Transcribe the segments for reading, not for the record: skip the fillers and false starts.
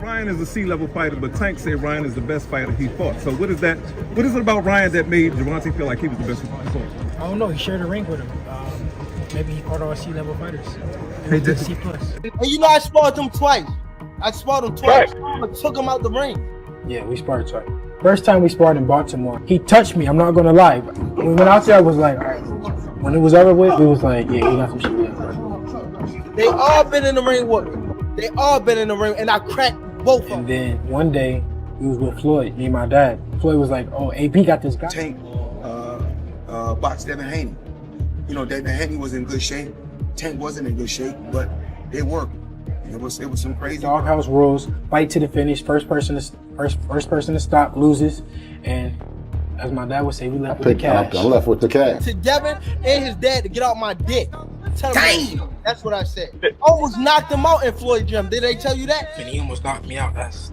Ryan is a C-level fighter, but Tank said Ryan is the best fighter he fought. So what is it about Ryan that made Gervonta feel like he was the best he fought? I don't know. He shared a ring with him. Maybe he fought all C-level fighters. Hey, C+. And you know, I sparred him twice. I took him out the ring. Yeah, we sparred twice. First time we sparred in Baltimore, he touched me. I'm not gonna lie. When we went out there, I was like, all right. When it was over with, we was like, yeah, we got some shit together. They all been in the ring with me. They all been in the ring, and I cracked both of them. And then one day, we was with Floyd, me and my dad. Floyd was like, oh, AP got this guy. Tank boxed Devin Haney. You know, Devin Haney was in good shape. Tank wasn't in good shape, but they worked. It was some crazy. Doghouse rules, fight to the finish. First person to stop loses, and as my dad would say, we left with the cash. I'm left with the cash. To Devin and his dad to get out my dick. Tell him that's what I said. Almost knocked him out in Floyd gym. Did they tell you that? And he almost knocked me out. That's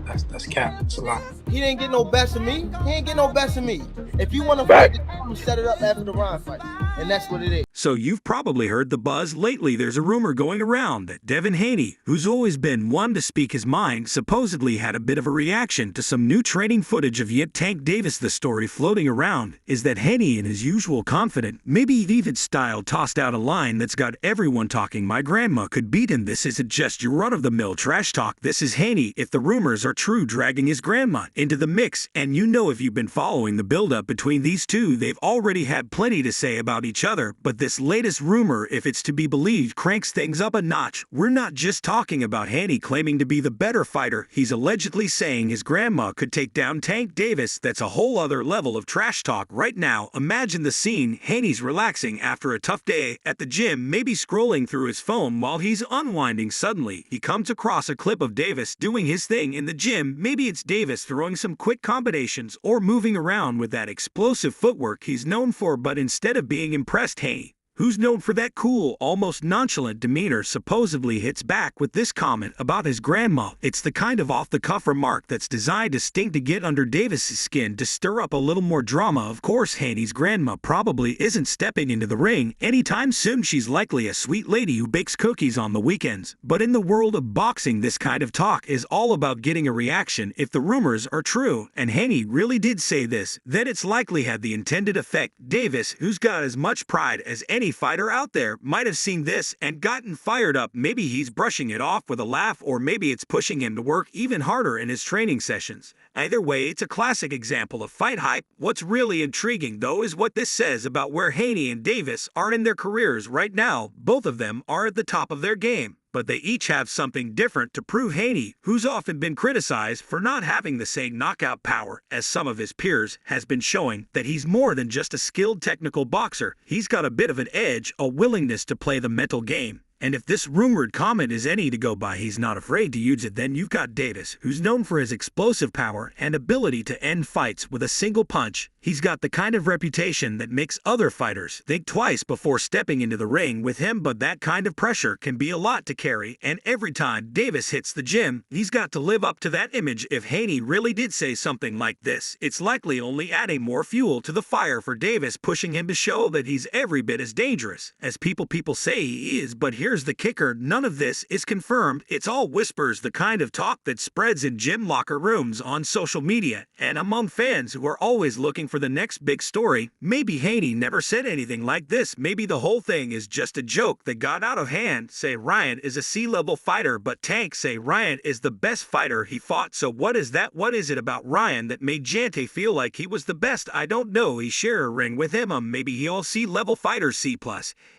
cap. It's a lot. He didn't get no best of me. He ain't get no best of me. If you want to fight, set it up after the Ryan fight. And that's what it is. So you've probably heard the buzz lately. There's a rumor going around that Devin Haney, who's always been one to speak his mind, supposedly had a bit of a reaction to some new training footage of Tank Davis. The story floating around is that Haney, in his usual confident, maybe even style, tossed out a line that's got everyone talking. My grandma could beat him. This isn't just your run-of-the-mill trash talk. This is Haney, if the rumors are true, dragging his grandma into the mix. And you know, if you've been following the build-up between these two, they've already had plenty to say about each other. But this latest rumor, if it's to be believed, cranks things up a notch. We're not just talking about Haney claiming to be the better fighter. He's allegedly saying his grandma could take down Tank Davis. That's a whole other level of trash talk right now. Imagine the scene. Haney's relaxing after a tough day at the gym, maybe scrolling through his phone while he's unwinding. Suddenly, he comes across a clip of Davis doing his thing in the gym. Maybe it's Davis throwing some quick combinations or moving around with that explosive footwork he's known for, but instead of being impressed, Haney, who's known for that cool, almost nonchalant demeanor, supposedly hits back with this comment about his grandma. It's the kind of off-the-cuff remark that's designed to sting, to get under Davis's skin, to stir up a little more drama. Of course, Haney's grandma probably isn't stepping into the ring anytime soon. She's likely a sweet lady who bakes cookies on the weekends. But in the world of boxing, this kind of talk is all about getting a reaction. If the rumors are true, and Haney really did say this, then it's likely had the intended effect. Davis, who's got as much pride as any fighter out there, might have seen this and gotten fired up. Maybe he's brushing it off with a laugh, or maybe it's pushing him to work even harder in his training sessions. Either way, it's a classic example of fight hype. What's really intriguing, though, is what this says about where Haney and Davis are in their careers right now. Both of them are at the top of their game, but they each have something different to prove. Haney, who's often been criticized for not having the same knockout power as some of his peers, has been showing that he's more than just a skilled technical boxer. He's got a bit of an edge, a willingness to play the mental game. And if this rumored comment is any to go by, he's not afraid to use it. Then you've got Davis, who's known for his explosive power and ability to end fights with a single punch. He's got the kind of reputation that makes other fighters think twice before stepping into the ring with him, but that kind of pressure can be a lot to carry, and every time Davis hits the gym, he's got to live up to that image. If Haney really did say something like this, it's likely only adding more fuel to the fire for Davis, pushing him to show that he's every bit as dangerous as people say he is. But here's the kicker, none of this is confirmed. It's all whispers, the kind of talk that spreads in gym locker rooms, on social media, and among fans who are always looking for the next big story. Maybe Haney never said anything like this. Maybe the whole thing is just a joke that got out of hand. Say Ryan is a C-level fighter, but Tank say Ryan is the best fighter he fought. So what is that? What is it about Ryan that made Jante feel like he was the best? I don't know. He share a ring with him. Maybe he all C-level fighter C+.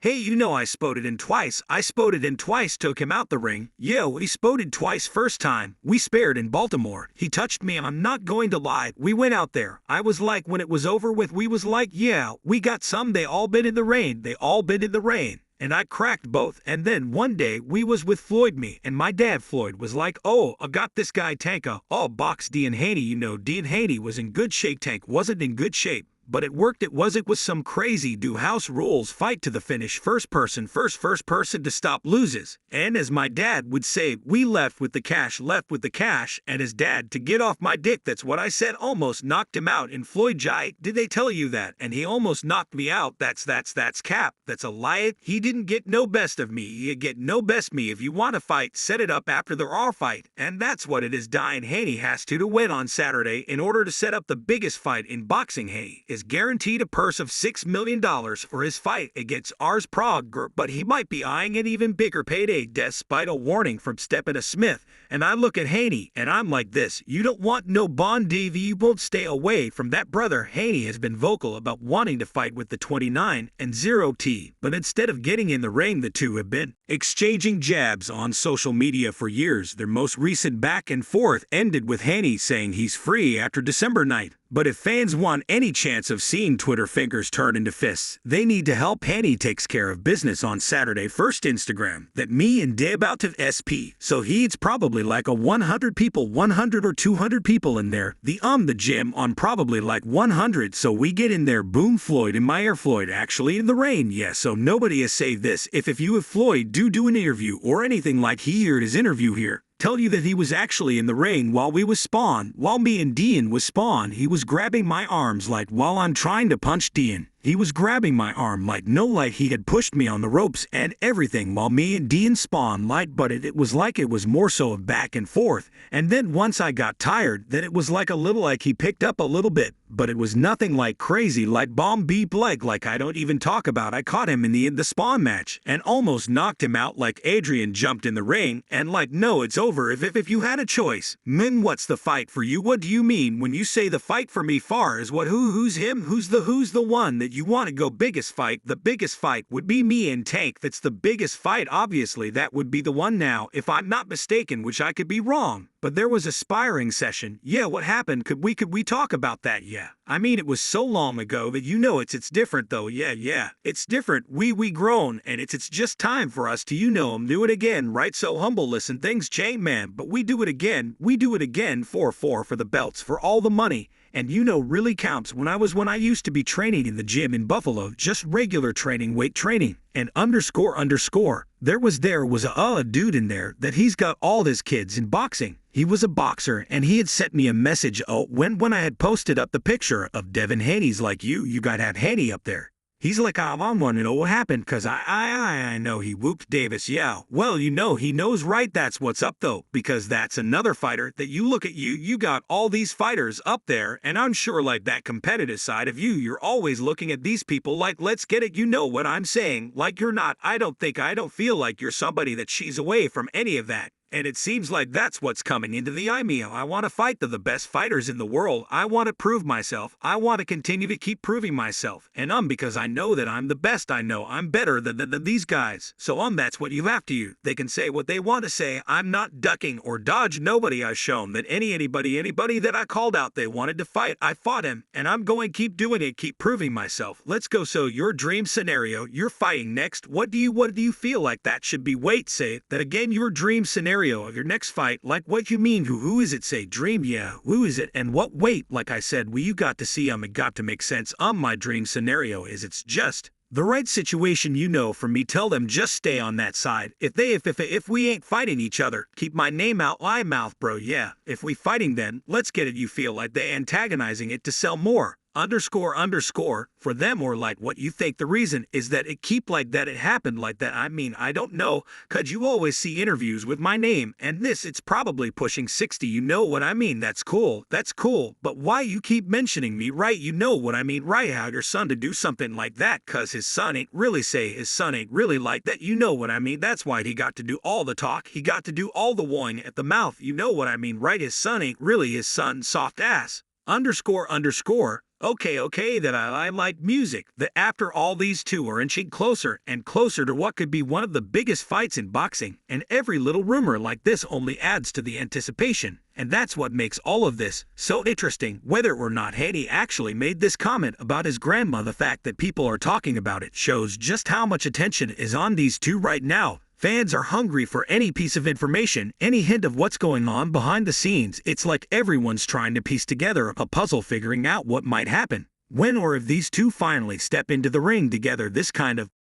Hey, you know, I spotted in twice. Took him out the ring. Yeah, we spotted twice. First time, we spared in Baltimore. He touched me. I'm not going to lie. We went out there. I was like, when it was over with, we was like, yeah, we got some. They all been in the rain. And I cracked both. And then one day we was with Floyd, me and my dad. Floyd was like, oh, I got this guy Tanka. Oh, box Devin Haney. You know, Devin Haney was in good shape. Tank wasn't in good shape. but it worked. It was some crazy do house rules fight to the finish. First person to stop loses. And as my dad would say, we left with the cash, and his dad to get off my dick. That's what I said. Almost knocked him out in Floyd Jai. Did they tell you that? And he almost knocked me out. That's cap. That's a lie. He didn't get no best of me. He get no best me. If you want to fight, set it up after there are fight. And that's what it is. Devin Haney has to win on Saturday in order to set up the biggest fight in boxing. Haney is guaranteed a purse of $6 million for his fight against Ars Prague, but he might be eyeing an even bigger payday despite a warning from Stephanie Smith. And I look at Haney and I'm like this: you don't want no Bon Davy, you won't stay away from that brother. Haney has been vocal about wanting to fight with the 29-0T, but instead of getting in the ring, the two have been exchanging jabs on social media for years. Their most recent back and forth ended with Haney saying he's free after December night. But if fans want any chance of seeing Twitter fingers turn into fists, they need to help. Haney takes care of business on Saturday. First Instagram that me and Day about to SP. So it's probably like a 100 people, 100 or 200 people in there. The gym on probably like 100. So we get in there, boom, Floyd in my ear. Floyd actually in the rain. Yeah, so nobody has saved this. If you have Floyd do an interview or anything like he heard his interview here, tell you that he was actually in the ring while we was spawn. While me and Dean was spawn, he was grabbing my arms like while I'm trying to punch Dean. He was grabbing my arm like he had pushed me on the ropes and everything while me and Dean spawn like, but it was like it was more so of back and forth. And then once I got tired, then it was like a little like he picked up a little bit, but it was nothing like crazy like bomb beep like I don't even talk about. I caught him in the spawn match and almost knocked him out like Adrian jumped in the ring and like, no, it's over. If you had a choice, men, what's the fight for you? What do you mean when you say the fight for me far is what? Who's him? Who's the one that you want to go biggest fight? The biggest fight would be me and Tank. That's the biggest fight. Obviously, that would be the one now, if I'm not mistaken, which I could be wrong. But there was a sparring session. Yeah, what happened? Could we talk about that? Yeah. I mean, it was so long ago that it's different though. Yeah. It's different. We grown, and it's just time for us to do it again, right? So humble, listen, things change, man, but we do it again. We do it again for the belts, for all the money. And really counts. When I used to be training in the gym in Buffalo, just regular training, weight training, and underscore, there was a dude in there that he's got all his kids in boxing. He was a boxer, and he had sent me a message when I had posted up the picture of Devin Haney's like, you gotta have Haney up there. He's like, I want to know what happened, cause I know he whooped Davis. Yeah, well, he knows, right? That's what's up though, because that's another fighter that you look at. You got all these fighters up there, and I'm sure like that competitive side of you're always looking at these people like, let's get it. You know what I'm saying? Like you're not. I don't feel like you're somebody that she's away from any of that. And it seems like that's what's coming into the IMEO. I want to fight the best fighters in the world. I want to prove myself. I want to continue to keep proving myself. And because I know that I'm the best. I know I'm better than these guys. So that's what you have to you. They can say what they want to say. I'm not ducking or dodge nobody. I've shown that anybody that I called out they wanted to fight, I fought him. And I'm going to keep doing it, keep proving myself. Let's go. So your dream scenario, you're fighting next. What do you feel like that should be? Wait, say it. That again, your dream scenario of your next fight, like what you mean, who is it? Say dream, yeah, who is it and what weight? Like I said, you got to see it got to make sense. My dream scenario is it's just the right situation, for me. Tell them just stay on that side. If we ain't fighting each other, keep my name out my mouth, bro. Yeah, if we fighting, then let's get it. You feel like they antagonizing it to sell more. Underscore for them, or like what you think the reason is that it keep like that, it happened like that. I mean, I don't know, cause you always see interviews with my name and it's probably pushing 60. You know what I mean? That's cool, but why you keep mentioning me, right? You know what I mean, right? How your son to do something like that, cause his son ain't really like that. You know what I mean? That's why he got to do all the talk, he got to do all the wooing at the mouth. You know what I mean, right? His son ain't really his son, soft ass. Underscore Okay, that I like music. That after all these two are inching closer and closer to what could be one of the biggest fights in boxing, and every little rumor like this only adds to the anticipation. And that's what makes all of this so interesting. Whether or not Haney actually made this comment about his grandma, the fact that people are talking about it shows just how much attention is on these two right now. Fans are hungry for any piece of information, any hint of what's going on behind the scenes. It's like everyone's trying to piece together a puzzle, figuring out what might happen. When or if these two finally step into the ring together, this kind of